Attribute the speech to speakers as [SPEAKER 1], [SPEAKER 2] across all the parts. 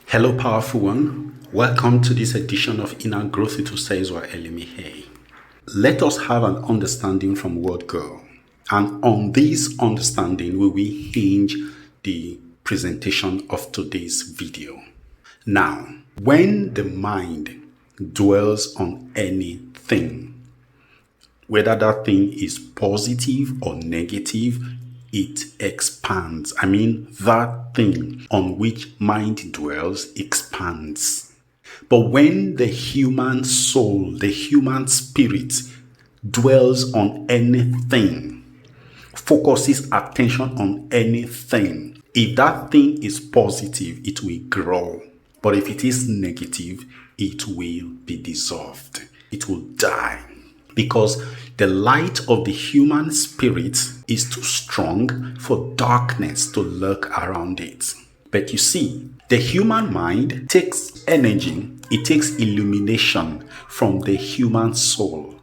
[SPEAKER 1] Hello, powerful one. Welcome to this edition of Inner Growth with Usaiwa Elimihe. Let us have an understanding from Word Go. And on this understanding, we will hinge the presentation of today's video. Now, when the mind dwells on anything, whether that thing is positive or negative, it expands. That thing on which mind dwells expands. But when the human soul, the human spirit dwells on anything, focuses attention on anything, if that thing is positive, it will grow. But if it is negative, it will be dissolved. It will die. Because the light of the human spirit is too strong for darkness to lurk around it. But you see, the human mind takes energy, it takes illumination from the human soul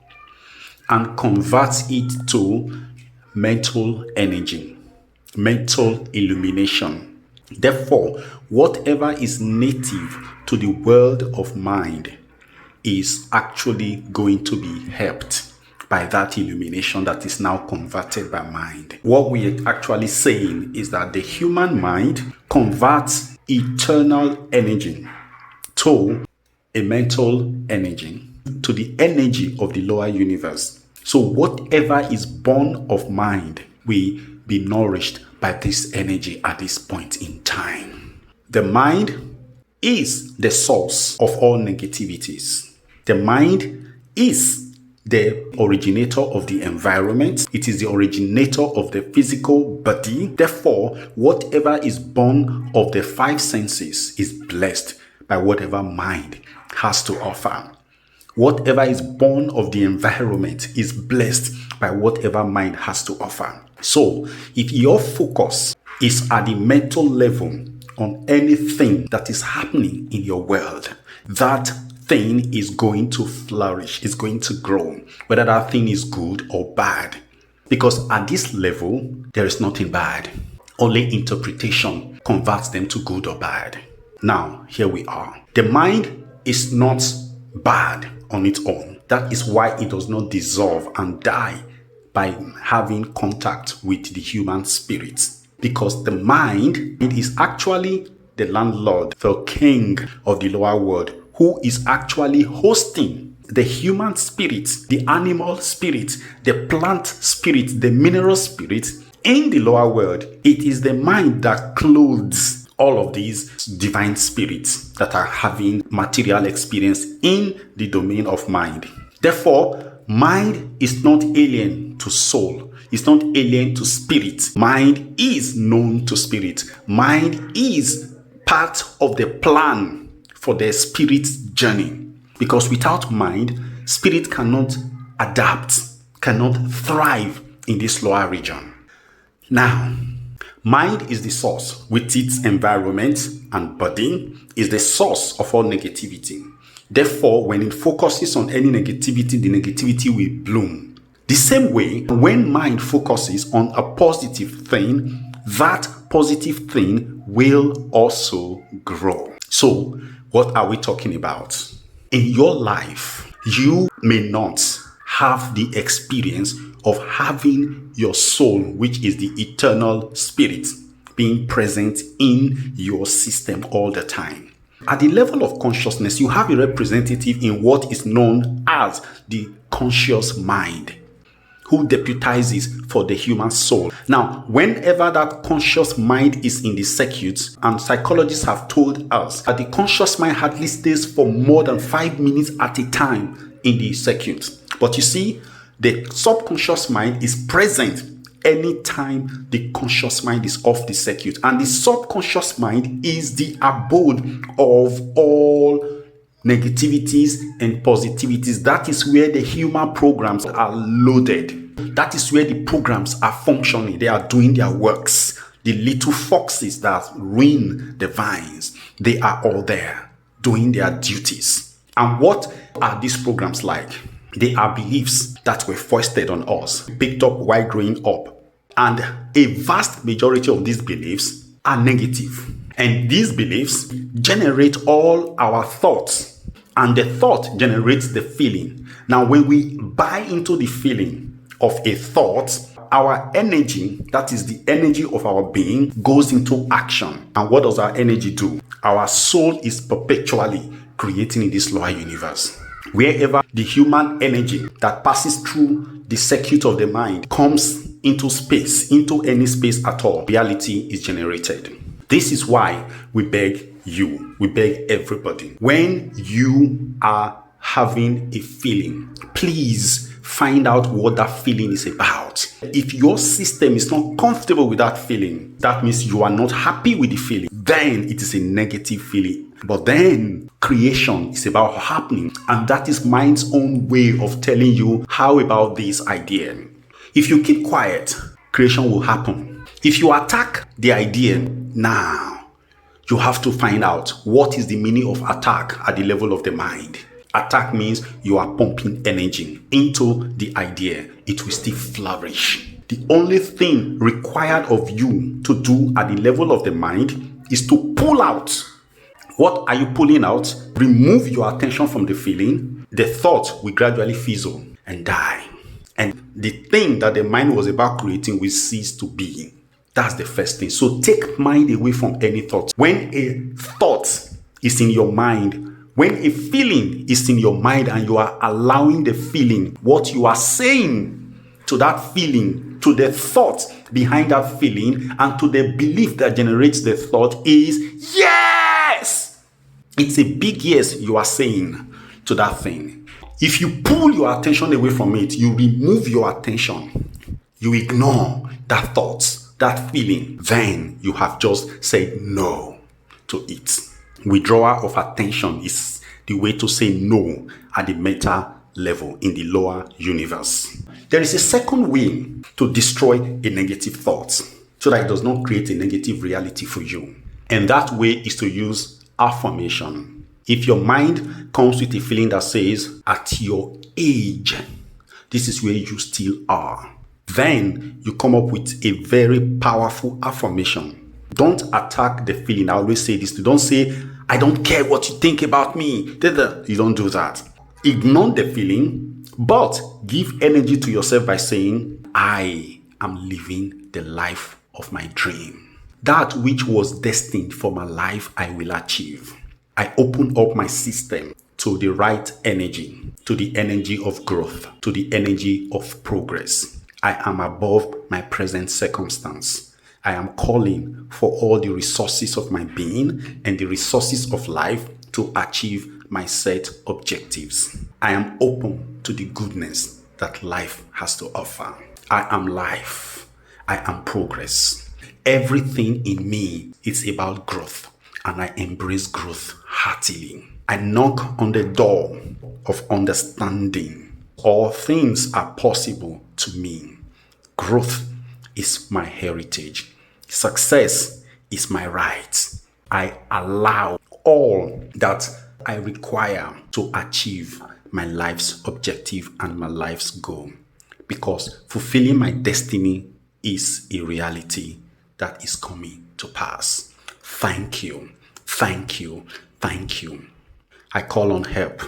[SPEAKER 1] and converts it to mental energy, mental illumination. Therefore, whatever is native to the world of mind is actually going to be helped by that illumination that is now converted by mind. What we are actually saying is that the human mind converts eternal energy to a mental energy, to the energy of the lower universe. So whatever is born of mind will be nourished by this energy at this point in time. The mind is the source of all negativities. The mind is the originator of the environment. It is the originator of the physical body. Therefore, whatever is born of the five senses is blessed by whatever mind has to offer. Whatever is born of the environment is blessed by whatever mind has to offer. So, if your focus is at the mental level on anything that is happening in your world, that thing is going to flourish, is going to grow, whether that thing is good or bad. Because at this level, there is nothing bad. Only interpretation converts them to good or bad. Now, here we are. The mind is not bad on its own. That is why it does not dissolve and die by having contact with the human spirit. Because the mind, it is actually the landlord, the king of the lower world, who is actually hosting the human spirit, the animal spirit, the plant spirit, the mineral spirit in the lower world. It is the mind that clothes all of these divine spirits that are having material experience in the domain of mind. Therefore, mind is not alien to soul. It's not alien to spirit. Mind is known to spirit. Mind is part of the plan for the spirit's journey. Because without mind, spirit cannot adapt, cannot thrive in this lower region. Now, mind is the source with its environment and body, is the source of all negativity. Therefore, when it focuses on any negativity, the negativity will bloom. The same way, when mind focuses on a positive thing, that positive thing will also grow. So, what are we talking about? In your life, you may not have the experience of having your soul, which is the eternal spirit, being present in your system all the time. At the level of consciousness, you have a representative in what is known as the conscious mind, who deputizes for the human soul. Now, whenever that conscious mind is in the circuit, and psychologists have told us that the conscious mind hardly stays for more than 5 minutes at a time in the circuit. But you see, the subconscious mind is present anytime the conscious mind is off the circuit. And the subconscious mind is the abode of all negativities and positivities. That is where the human programs are loaded. That is where the programs are functioning. They are doing their works. The little foxes that ruin the vines, they are all there doing their duties. And what are these programs like? They are beliefs that were foisted on us, picked up while growing up. And a vast majority of these beliefs are negative. And these beliefs generate all our thoughts, and the thought generates the feeling. Now, when we buy into the feeling of a thought, our energy, that is the energy of our being, goes into action. And what does our energy do? Our soul is perpetually creating in this lower universe. Wherever the human energy that passes through the circuit of the mind comes into space, into any space at all, reality is generated. This is why we beg you, we beg everybody, when you are having a feeling, please find out what that feeling is about. If your system is not comfortable with that feeling, that means you are not happy with the feeling. Then it is a negative feeling. But then creation is about happening, and that is mind's own way of telling you how about this idea. If you keep quiet, creation will happen. If you attack the idea now, you have to find out what is the meaning of attack at the level of the mind. Attack means you are pumping energy into the idea. It will still flourish. The only thing required of you to do at the level of the mind is to pull out. What are you pulling out? Remove your attention from the feeling. The thought will gradually fizzle and die. And the thing that the mind was about creating will cease to be. That's the first thing. So take mind away from any thought. When a thought is in your mind, when a feeling is in your mind and you are allowing the feeling, what you are saying to that feeling, to the thought behind that feeling, and to the belief that generates the thought is yes! It's a big yes you are saying to that thing. If you pull your attention away from it, you remove your attention, you ignore that thought, that feeling, then you have just said no to it. Withdrawal of attention is the way to say no at the meta level in the lower universe. There is a second way to destroy a negative thought so that it does not create a negative reality for you. And that way is to use affirmation. If your mind comes with a feeling that says, at your age, this is where you still are, then you come up with a very powerful affirmation. Don't attack the feeling. I always say this. Don't say, I don't care what you think about me. You don't do that. Ignore the feeling, but give energy to yourself by saying, I am living the life of my dream. That which was destined for my life, I will achieve. I open up my system to the right energy, to the energy of growth, to the energy of progress. I am above my present circumstance. I am calling for all the resources of my being and the resources of life to achieve my set objectives. I am open to the goodness that life has to offer. I am life. I am progress. Everything in me is about growth, and I embrace growth heartily. I knock on the door of understanding. All things are possible to me. Growth is my heritage. Success is my right. I allow all that I require to achieve my life's objective and my life's goal, because fulfilling my destiny is a reality that is coming to pass. Thank you. Thank you. Thank you. I call on help.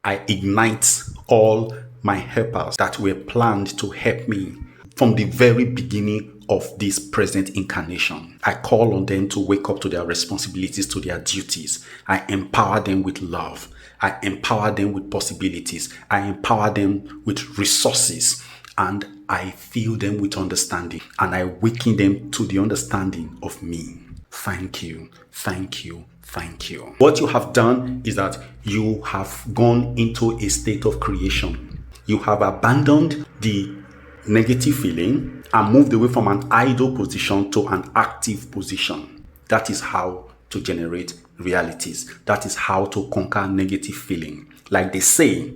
[SPEAKER 1] I ignite all my helpers that were planned to help me from the very beginning of this present incarnation. I call on them to wake up to their responsibilities, to their duties. I empower them with love. I empower them with possibilities. I empower them with resources. And I fill them with understanding. And I awaken them to the understanding of me. Thank you. Thank you. Thank you. What you have done is that you have gone into a state of creation. You have abandoned the negative feeling and moved away from an idle position to an active position. That is how to generate realities. That is how to conquer negative feeling. Like they say,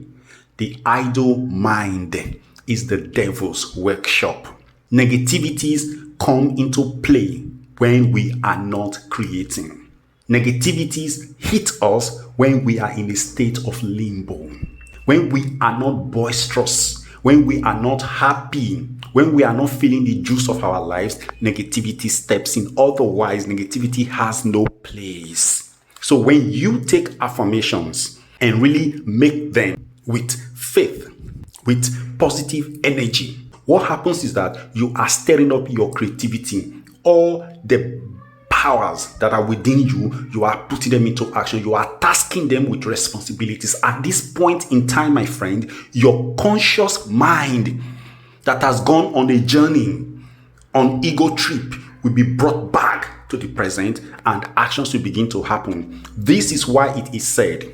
[SPEAKER 1] the idle mind is the devil's workshop. Negativities come into play when we are not creating. Negativities hit us when we are in a state of limbo, when we are not boisterous, when we are not happy, when we are not feeling the juice of our lives. Negativity steps in. Otherwise, negativity has no place. So when you take affirmations and really make them with faith, with positive energy, what happens is that you are stirring up your creativity. All the powers that are within you, you are putting them into action. You are tasking them with responsibilities. At this point in time, my friend, your conscious mind that has gone on a journey, on ego trip, will be brought back to the present and actions will begin to happen. This is why it is said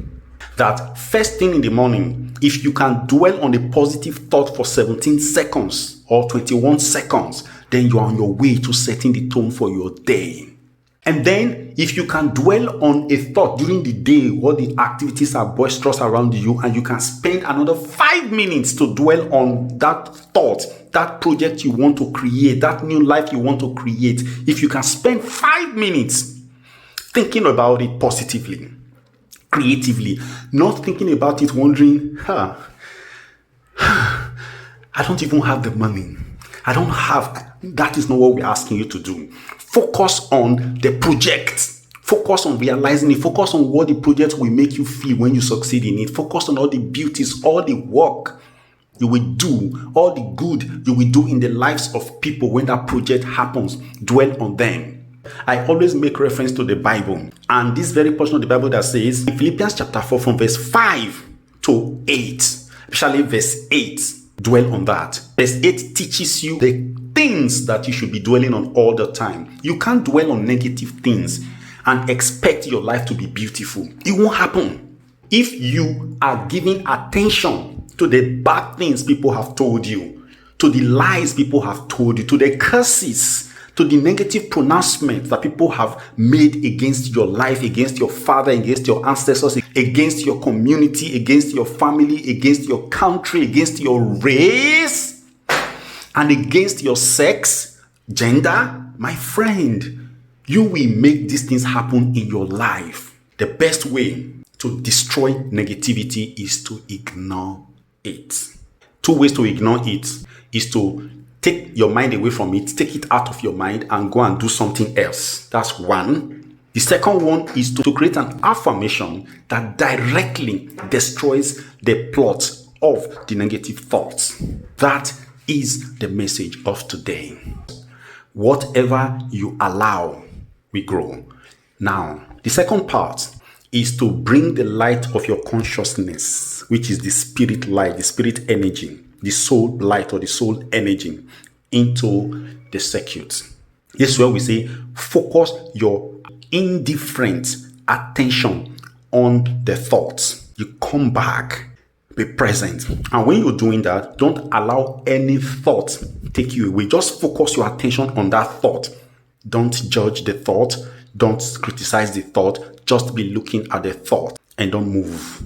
[SPEAKER 1] that first thing in the morning, if you can dwell on a positive thought for 17 seconds or 21 seconds, then you are on your way to setting the tone for your day. And then if you can dwell on a thought during the day while the activities are boisterous around you, and you can spend another 5 minutes to dwell on that thought, that project you want to create, that new life you want to create, if you can spend 5 minutes thinking about it positively, creatively, not thinking about it wondering, I don't even have the money. I don't have, that is not what we're asking you to do. Focus on the project. Focus on realizing it. Focus on what the project will make you feel when you succeed in it. Focus on all the beauties, all the work you will do, all the good you will do in the lives of people when that project happens. Dwell on them. I always make reference to the Bible, and this very portion of the Bible that says in Philippians chapter 4 from verse 5 to 8, especially verse 8, dwell on that. Verse 8 teaches you the things that you should be dwelling on all the time. You can't dwell on negative things and expect your life to be beautiful. It won't happen. If you are giving attention to the bad things people have told you, to the lies people have told you, to the curses, to the negative pronouncements that people have made against your life, against your father, against your ancestors, against your community, against your family, against your country, against your race, and against your sex, gender, my friend, you will make these things happen in your life. The best way to destroy negativity is to ignore it. 2 ways to ignore it is to take your mind away from it, take it out of your mind and go and do something else. That's one. The second one is to create an affirmation that directly destroys the plot of the negative thoughts. That is the message of today. Whatever you allow will grow. Now, the second part is to bring the light of your consciousness, which is the spirit light, the spirit energy, the soul light or the soul energy, into the circuit. This is where we say focus your indifferent attention on the thoughts. You come back, be present. And when you're doing that, don't allow any thought take you away. Just focus your attention on that thought. Don't judge the thought. Don't criticize the thought. Just be looking at the thought and don't move.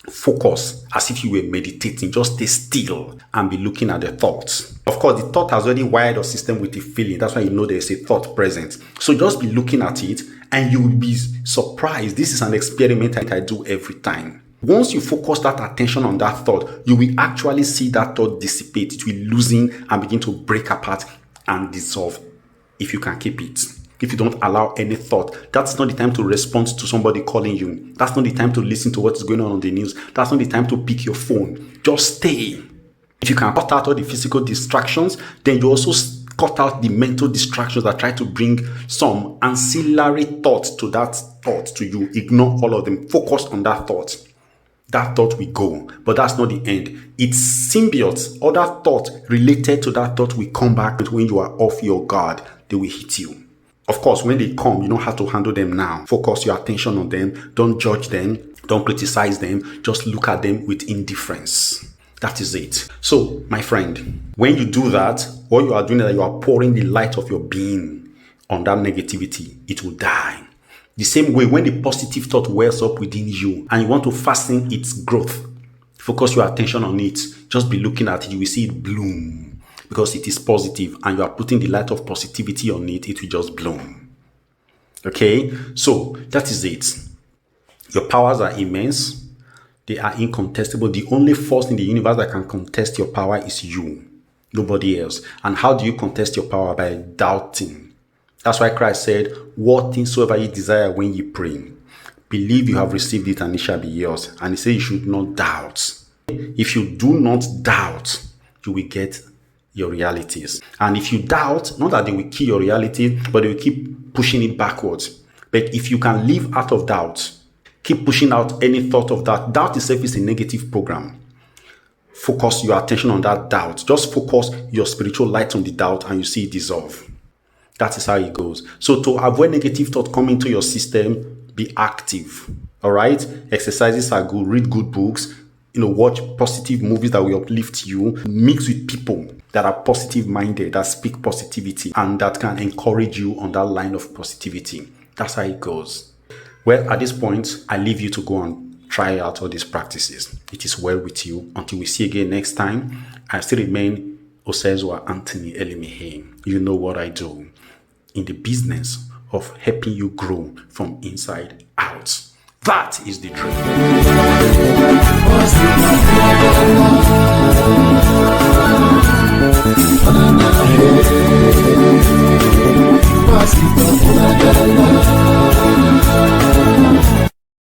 [SPEAKER 1] Focus as if you were meditating. Just stay still and be looking at the thoughts. Of course, the thought has already wired your system with a feeling. That's why you know there's a thought present. So just be looking at it and you will be surprised. This is an experiment that I do every time. Once you focus that attention on that thought, you will actually see that thought dissipate. It will loosen and begin to break apart and dissolve if you can keep it. If you don't allow any thought, that's not the time to respond to somebody calling you. That's not the time to listen to what is going on the news. That's not the time to pick your phone. Just stay. If you can cut out all the physical distractions, then you also cut out the mental distractions that try to bring some ancillary thoughts to that thought to you. Ignore all of them. Focus on that thought. That thought will go, but that's not the end. It's symbiotes. Other thoughts related to that thought will come back when you are off your guard. They will hit you. Of course, when they come, you know how to handle them now. Focus your attention on them. Don't judge them. Don't criticize them. Just look at them with indifference. That is it. So, my friend, when you do that, what you are doing is that you are pouring the light of your being on that negativity. It will die. The same way, when the positive thought wells up within you and you want to fasten its growth, focus your attention on it. Just be looking at it. You will see it bloom. Because it is positive and you are putting the light of positivity on it, it will just bloom. Okay? So, that is it. Your powers are immense. They are incontestable. The only force in the universe that can contest your power is you. Nobody else. And how do you contest your power? By doubting. That's why Christ said, what things soever ye desire when ye pray, Believe you have received it and it shall be yours. And he said you should not doubt. If you do not doubt, you will get your realities. And if you doubt, not that they will kill your reality, but they will keep pushing it backwards. But if you can live out of doubt, keep pushing out any thought of that. Doubt itself is a negative program. Focus your attention on that doubt. Just focus your spiritual light on the doubt and you see it dissolve. That is how it goes. So to avoid negative thought coming to your system, be active. All right? Exercises are good. Read good books. Watch positive movies that will uplift you. Mix with people that are positive minded, that speak positivity, and that can encourage you on that line of positivity. That's how it goes. Well, at this point, I leave you to go and try out all these practices. It is well with you. Until we see again next time, I still remain Osezua Anthony Elimihe. You know what I do in the business of helping you grow from inside out. That is the truth.